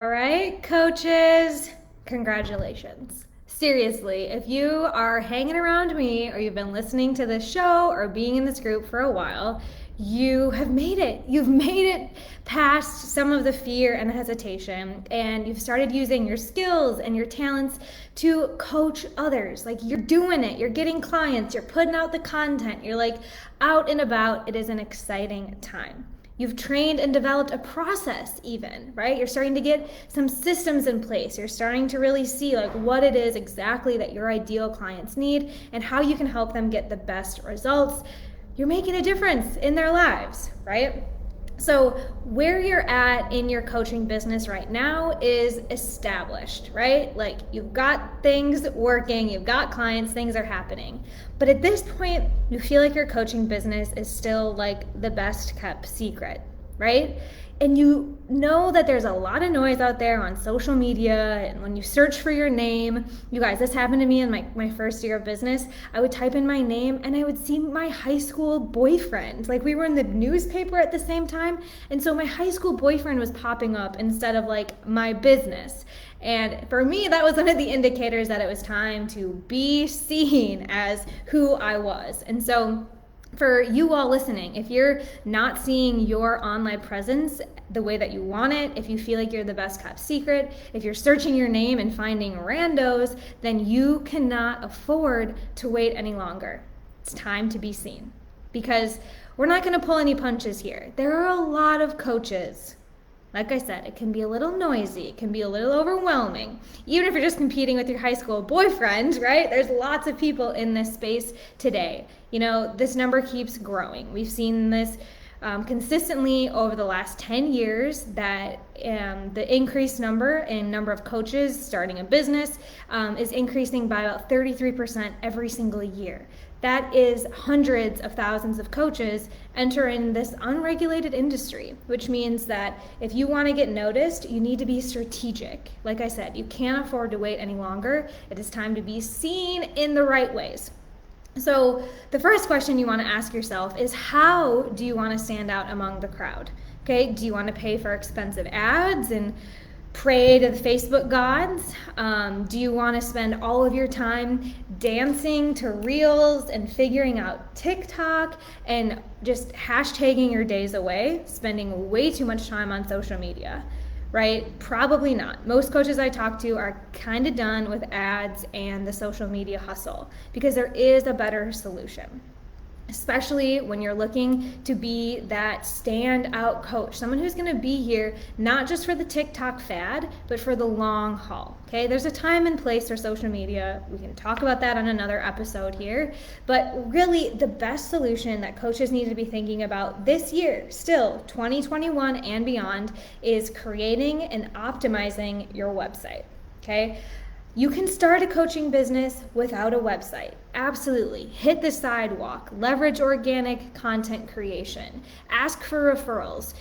All right, coaches, congratulations. Seriously, if you are hanging around me or you've been listening to this show or being in this group for a while, you have made it. You've made it past some of the fear and hesitation, and you've started using your skills and your talents to coach others. Like, you're doing it, you're getting clients, you're putting out the content, you're like out and about. It is an exciting time. You've trained and developed a process even, right? You're starting to get some systems in place. You're starting to really see like what it is exactly that your ideal clients need and how you can help them get the best results. You're making a difference in their lives, right? So where you're at in your coaching business right now is established, right? Like, you've got things working, you've got clients, things are happening. But at this point, you feel like your coaching business is still like the best kept secret, right? And you know that there's a lot of noise out there on social media, and when you search for your name, you guys, this happened to me in my first year of business. I would type in my name and I would see my high school boyfriend. Like, we were in the newspaper at the same time, and so my high school boyfriend was popping up instead of like my business. And for me, that was one of the indicators that it was time to be seen as who I was. And so for you all listening, if you're not seeing your online presence the way that you want it, if you feel like you're the best kept secret, if you're searching your name and finding randos, then you cannot afford to wait any longer. It's time to be seen, because we're not going to pull any punches here. There are a lot of coaches. Like I said, it can be a little noisy, it can be a little overwhelming. Even if you're just competing with your high school boyfriend, right? There's lots of people in this space today. You know, this number keeps growing. We've seen this consistently over the last 10 years, that the increased number of coaches starting a business is increasing by about 33% every single year. That is hundreds of thousands of coaches entering this unregulated industry, which means that if you want to get noticed, you need to be strategic. Like I said, you can't afford to wait any longer. It is time to be seen in the right ways. So the first question you want to ask yourself is, how do you want to stand out among the crowd? Okay, do you want to pay for expensive ads and pray to the Facebook gods? Do you want to spend all of your time dancing to reels and figuring out TikTok and just hashtagging your days away, spending way too much time on social media? Right? Probably not. Most coaches I talk to are kind of done with ads and the social media hustle, because there is a better solution, especially when you're looking to be that standout coach, someone who's going to be here not just for the TikTok fad, but for the long haul. Okay, there's a time and place for social media. We can talk about that on another episode here, but really the best solution that coaches need to be thinking about this year, still 2021 and beyond, is creating and optimizing your website. Okay, you can start a coaching business without a website. Absolutely. Hit the sidewalk, leverage organic content creation, ask for referrals,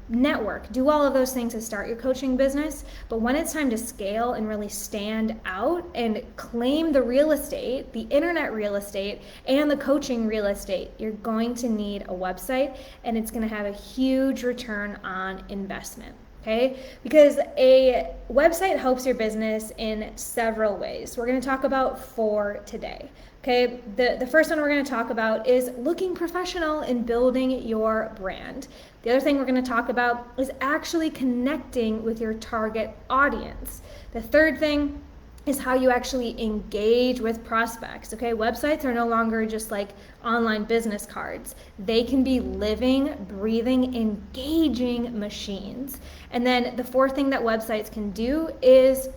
network, do all of those things to start your coaching business. But when it's time to scale and really stand out and claim the real estate, the internet real estate and the coaching real estate, you're going to need a website, and it's going to have a huge return on investment. Okay, because a website helps your business in several ways. We're going to talk about 4 today. Okay, the first one we're going to talk about is looking professional and building your brand. The other thing we're going to talk about is actually connecting with your target audience. The third thing is how you actually engage with prospects. Okay, websites are no longer just like online business cards. They can be living, breathing, engaging machines. And then the fourth thing that websites can do is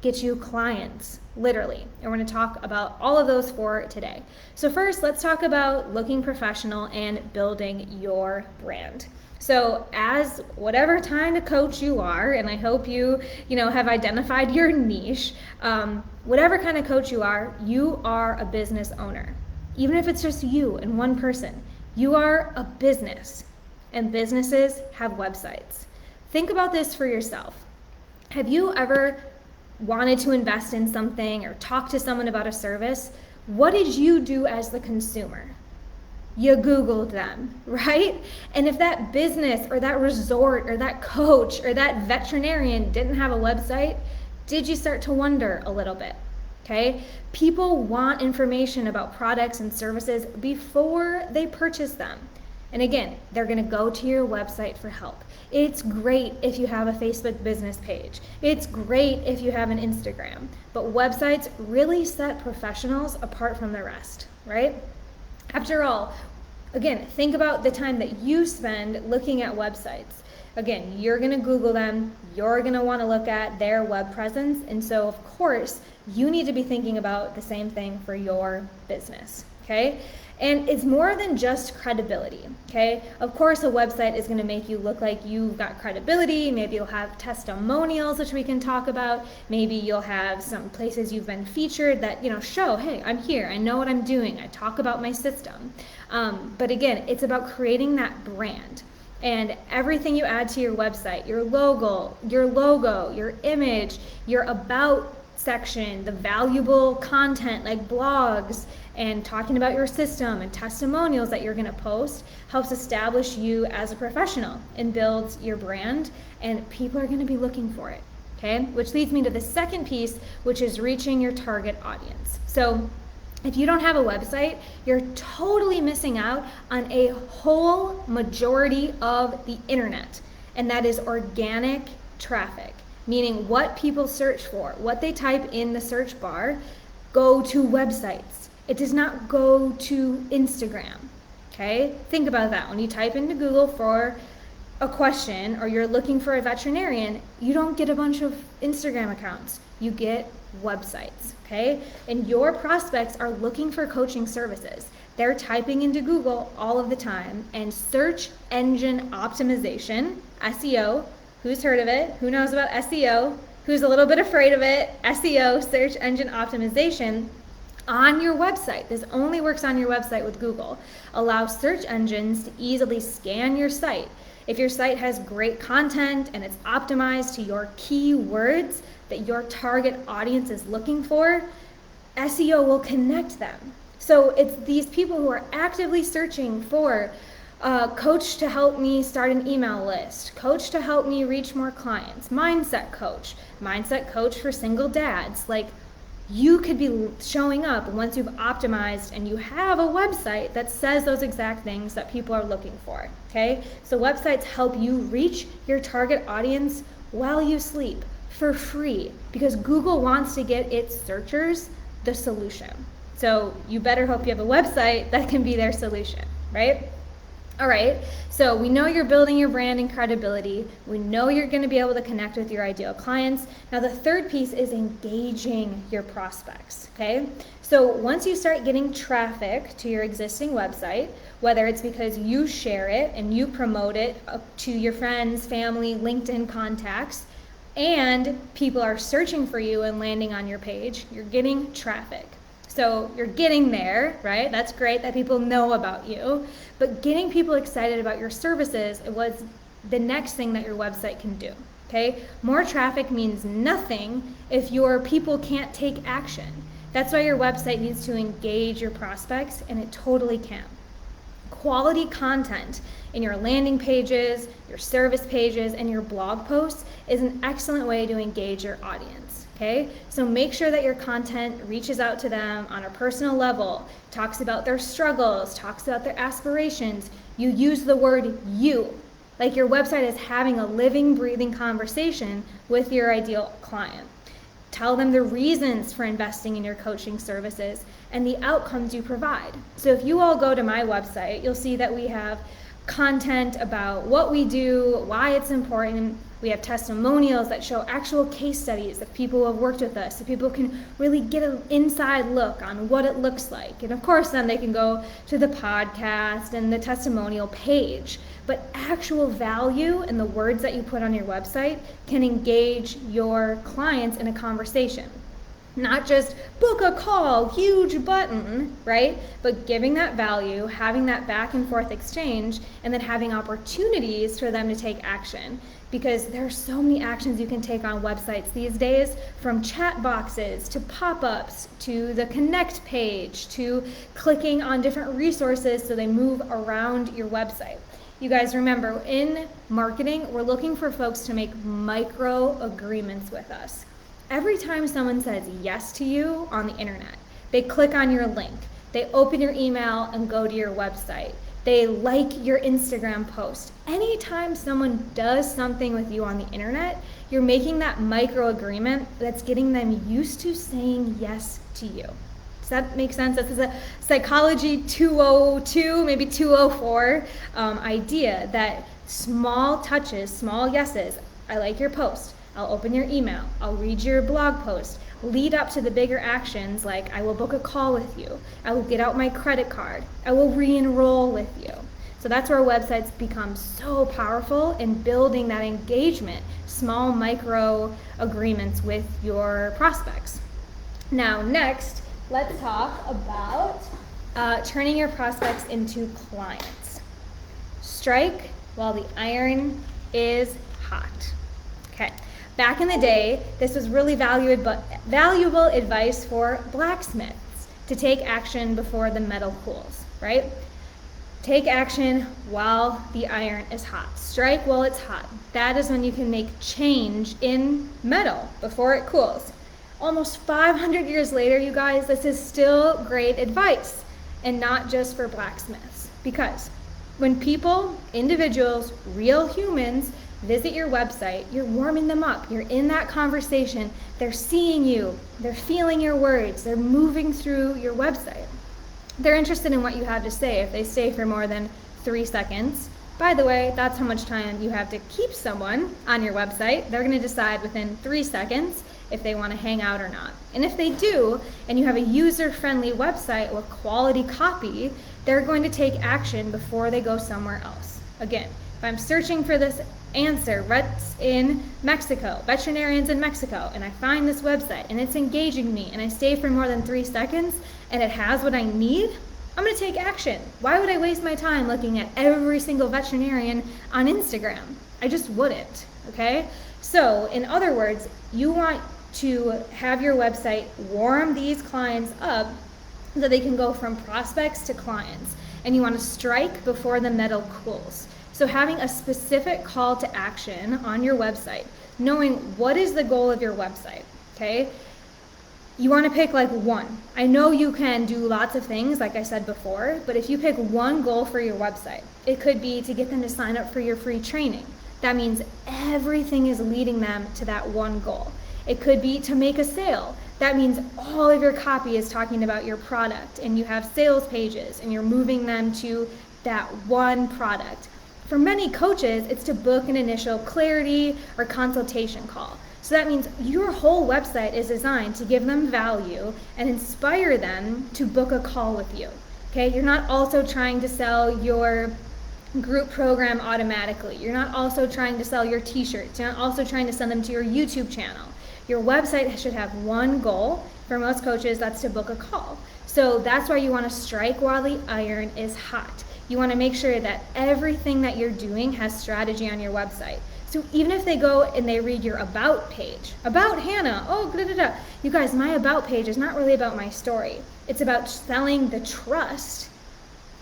get you clients, literally. And we're going to talk about all of those 4 today. So first, let's talk about looking professional and building your brand. So as whatever kind of coach you are, and I hope you have identified your niche, whatever kind of coach you are a business owner. Even if it's just you and one person, you are a business, and businesses have websites. Think about this for yourself. Have you ever wanted to invest in something or talk to someone about a service? What did you do as the consumer? You Googled them, right? And if that business or that resort or that coach or that veterinarian didn't have a website, did you start to wonder a little bit? Okay? People want information about products and services before they purchase them. And again, they're going to go to your website for help. It's great if you have a Facebook business page. It's great if you have an Instagram. But websites really set professionals apart from the rest, right? After all, again, think about the time that you spend looking at websites. Again, you're going to Google them. You're going to want to look at their web presence. And so, of course, you need to be thinking about the same thing for your business, okay? And it's more than just credibility, okay? Of course, a website is going to make you look like you've got credibility. Maybe you'll have testimonials, which we can talk about. Maybe you'll have some places you've been featured that, show, hey, I'm here. I know what I'm doing. I talk about my system. But again, it's about creating that brand. And everything you add to your website, your logo, your image, your about section, the valuable content like blogs, and talking about your system and testimonials that you're going to post helps establish you as a professional and builds your brand, and people are going to be looking for it, okay? Which leads me to the second piece, which is reaching your target audience. So if you don't have a website, you're totally missing out on a whole majority of the internet, and that is organic traffic, meaning what people search for, what they type in the search bar, go to websites. It does not go to Instagram, okay? Think about that. When you type into Google for a question or you're looking for a veterinarian, you don't get a bunch of Instagram accounts. You get websites, okay? And your prospects are looking for coaching services. They're typing into Google all of the time, and search engine optimization, SEO, who's heard of it? Who knows about SEO? Who's a little bit afraid of it? SEO, search engine optimization, on your website. This only works on your website with Google. Allows search engines to easily scan your site. If your site has great content and it's optimized to your keywords that your target audience is looking for, SEO will connect them. So it's these people who are actively searching for coach to help me start an email list, coach to help me reach more clients, mindset coach for single dads. Like, you could be showing up once you've optimized and you have a website that says those exact things that people are looking for, okay? So websites help you reach your target audience while you sleep for free, because Google wants to get its searchers the solution. So you better hope you have a website that can be their solution, right? All right, so we know you're building your brand and credibility. We know you're going to be able to connect with your ideal clients. Now the third piece is engaging your prospects, okay? So once you start getting traffic to your existing website, whether it's because you share it and you promote it to your friends, family, LinkedIn contacts, and people are searching for you and landing on your page, you're getting traffic. So you're getting there, right? That's great that people know about you, but getting people excited about your services was the next thing that your website can do, okay? More traffic means nothing if your people can't take action. That's why your website needs to engage your prospects, and it totally can. Quality content in your landing pages, your service pages, and your blog posts is an excellent way to engage your audience. Okay, so make sure that your content reaches out to them on a personal level, talks about their struggles, talks about their aspirations. You use the word you, like your website is having a living, breathing conversation with your ideal client. Tell them the reasons for investing in your coaching services and the outcomes you provide. So if you all go to my website, you'll see that we have content about what we do, why it's important. We have testimonials that show actual case studies of people who have worked with us, so people can really get an inside look on what it looks like. And of course, then they can go to the podcast and the testimonial page. But actual value in the words that you put on your website can engage your clients in a conversation. Not just book a call, huge button, right? But giving that value, having that back and forth exchange, and then having opportunities for them to take action. because there are so many actions you can take on websites these days, from chat boxes to pop-ups to the connect page to clicking on different resources so they move around your website. You guys remember, in marketing, we're looking for folks to make micro agreements with us. Every time someone says yes to you on the internet, they click on your link, they open your email and go to your website, they like your Instagram post. Anytime someone does something with you on the internet, you're making that micro agreement that's getting them used to saying yes to you. Does that make sense? This is a Psychology 202, maybe 204 idea that small touches, small yeses. I like your post. I'll open your email. I'll read your blog post. Lead up to the bigger actions like I will book a call with you. I will get out my credit card. I will re-enroll with you. So that's where websites become so powerful in building that engagement, small micro agreements with your prospects. Now, next, let's talk about turning your prospects into clients. Strike while the iron is hot. Okay. Back in the day, this was really valuable advice for blacksmiths to take action before the metal cools, right? Take action while the iron is hot. Strike while it's hot. That is when you can make change in metal before it cools. Almost 500 years later, you guys, this is still great advice, and not just for blacksmiths. Because when people, individuals, real humans, visit your website, you're warming them up, you're in that conversation, they're seeing you, they're feeling your words, they're moving through your website. They're interested in what you have to say if they stay for more than 3 seconds. By the way, that's how much time you have to keep someone on your website. They're going to decide within 3 seconds if they want to hang out or not. And if they do, and you have a user-friendly website with quality copy, they're going to take action before they go somewhere else. Again, if I'm searching for this answer, vets in Mexico, veterinarians in Mexico, and I find this website and it's engaging me and I stay for more than 3 seconds and it has what I need, I'm going to take action. Why would I waste my time looking at every single veterinarian on Instagram? I just wouldn't, okay? So, in other words, you want to have your website warm these clients up so they can go from prospects to clients. And you want to strike before the metal cools. So having a specific call to action on your website, knowing what is the goal of your website, okay? You want to pick like one. I know you can do lots of things, like I said before, but if you pick one goal for your website, it could be to get them to sign up for your free training. That means everything is leading them to that one goal. It could be to make a sale. That means all of your copy is talking about your product and you have sales pages and you're moving them to that one product. For many coaches, it's to book an initial clarity or consultation call. So that means your whole website is designed to give them value and inspire them to book a call with you. Okay? You're not also trying to sell your group program automatically. You're not also trying to sell your t-shirts. You're not also trying to send them to your YouTube channel. Your website should have one goal. For most coaches, that's to book a call. So that's why you want to strike while the iron is hot. You want to make sure that everything that you're doing has strategy on your website. So even if they go and they read your about page, about Hannah, you guys, my about page is not really about my story. It's about selling the trust.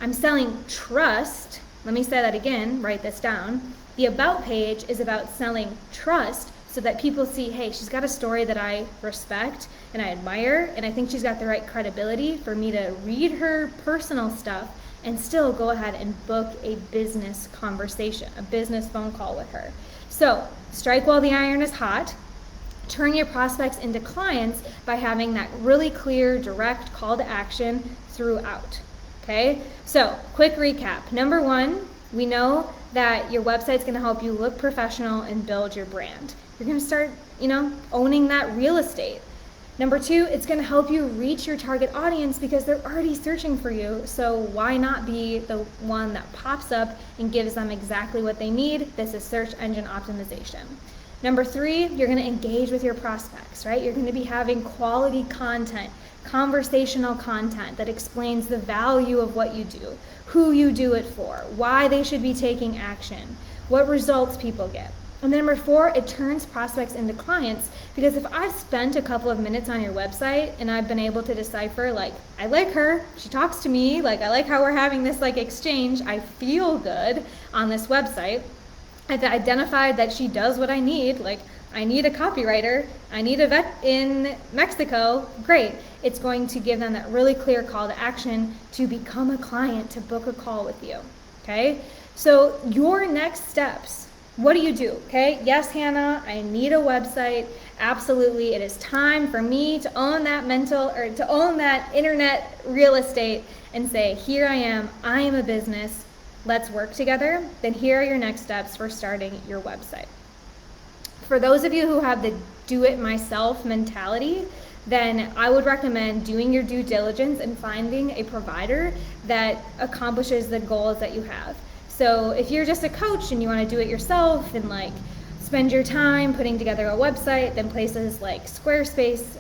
I'm selling trust. Let me say that again, write this down. The about page is about selling trust so that people see, hey, she's got a story that I respect and I admire, and I think she's got the right credibility for me to read her personal stuff and still go ahead and book a business conversation, a business phone call with her. So, strike while the iron is hot. Turn your prospects into clients by having that really clear, direct call to action throughout. Okay? So, quick recap. Number 1, we know that your website's going to help you look professional and build your brand. You're going to start, owning that real estate. Number 2, it's going to help you reach your target audience because they're already searching for you. So why not be the one that pops up and gives them exactly what they need? This is search engine optimization. Number 3, you're going to engage with your prospects, right? You're going to be having quality content, conversational content that explains the value of what you do, who you do it for, why they should be taking action, what results people get. And then number 4, it turns prospects into clients, because if I've spent a couple of minutes on your website and I've been able to decipher, like, I like her, she talks to me, like, I like how we're having this like exchange, I feel good on this website, I've identified that she does what I need, like, I need a copywriter, I need a vet in Mexico, great. It's going to give them that really clear call to action to become a client, to book a call with you, okay? So your next steps, what do? Okay, yes, Hannah, I need a website. Absolutely, it is time for me to own that to own that internet real estate and say, here I am a business, let's work together. Then here are your next steps for starting your website. For those of you who have the do-it-myself mentality, then I would recommend doing your due diligence and finding a provider that accomplishes the goals that you have. So if you're just a coach and you want to do it yourself and like spend your time putting together a website, then places like Squarespace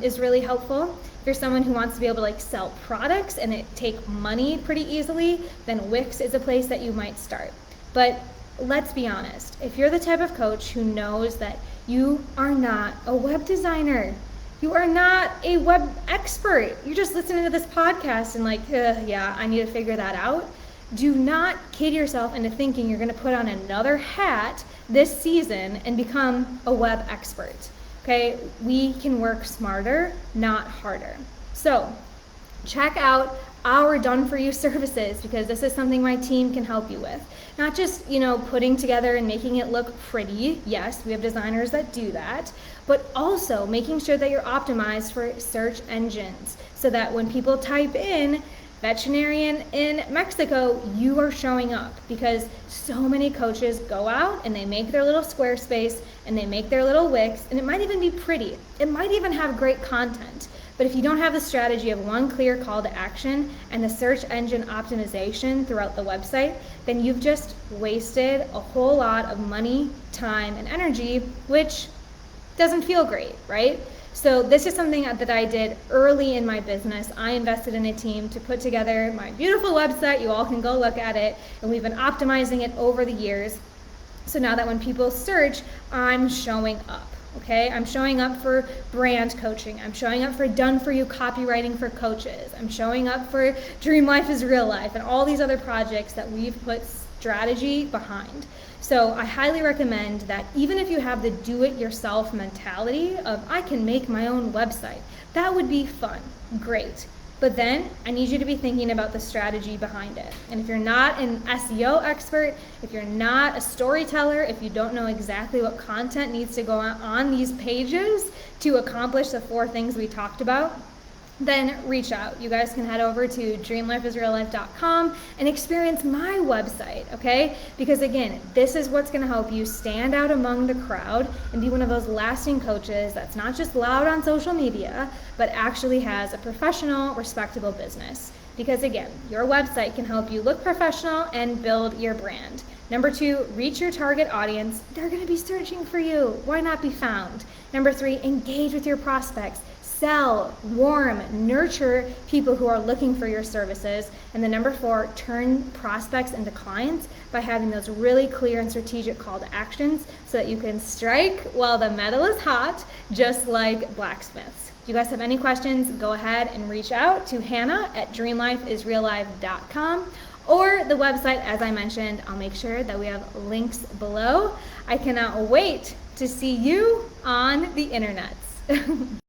is really helpful. If you're someone who wants to be able to like sell products and it take money pretty easily, then Wix is a place that you might start. But let's be honest, if you're the type of coach who knows that you are not a web designer, you are not a web expert, you're just listening to this podcast and like, yeah, I need to figure that out. Do not kid yourself into thinking you're going to put on another hat this season and become a web expert. Okay, we can work smarter, not harder. So check out our done-for-you services, because this is something my team can help you with. Not just, putting together and making it look pretty. Yes, we have designers that do that, but also making sure that you're optimized for search engines so that when people type in veterinarian in Mexico, you are showing up, because so many coaches go out and they make their little Squarespace and they make their little Wix, and it might even be pretty. It might even have great content. But if you don't have the strategy of one clear call to action and the search engine optimization throughout the website, then you've just wasted a whole lot of money, time, and energy, which doesn't feel great, right? So this is something that I did early in my business. I invested in a team to put together my beautiful website. You all can go look at it. And we've been optimizing it over the years. So now that when people search, I'm showing up. Okay, I'm showing up for brand coaching. I'm showing up for done-for-you copywriting for coaches. I'm showing up for Dream Life is Real Life and all these other projects that we've put strategy behind. So I highly recommend that even if you have the do-it-yourself mentality of I can make my own website, that would be fun, great. But then I need you to be thinking about the strategy behind it. And if you're not an SEO expert, if you're not a storyteller, if you don't know exactly what content needs to go on these pages to accomplish the 4 things we talked about, then reach out. You guys can head over to dreamlifeisreallife.com and experience my website, okay? Because again, this is what's gonna help you stand out among the crowd and be one of those lasting coaches that's not just loud on social media, but actually has a professional, respectable business. Because again, your website can help you look professional and build your brand. Number 2, reach your target audience. They're gonna be searching for you. Why not be found? Number 3, engage with your prospects. Sell, warm, nurture people who are looking for your services. And then number 4, turn prospects into clients by having those really clear and strategic call to actions so that you can strike while the metal is hot, just like blacksmiths. If you guys have any questions, go ahead and reach out to Hannah at dreamlifeisreallife.com or the website, as I mentioned. I'll make sure that we have links below. I cannot wait to see you on the internets.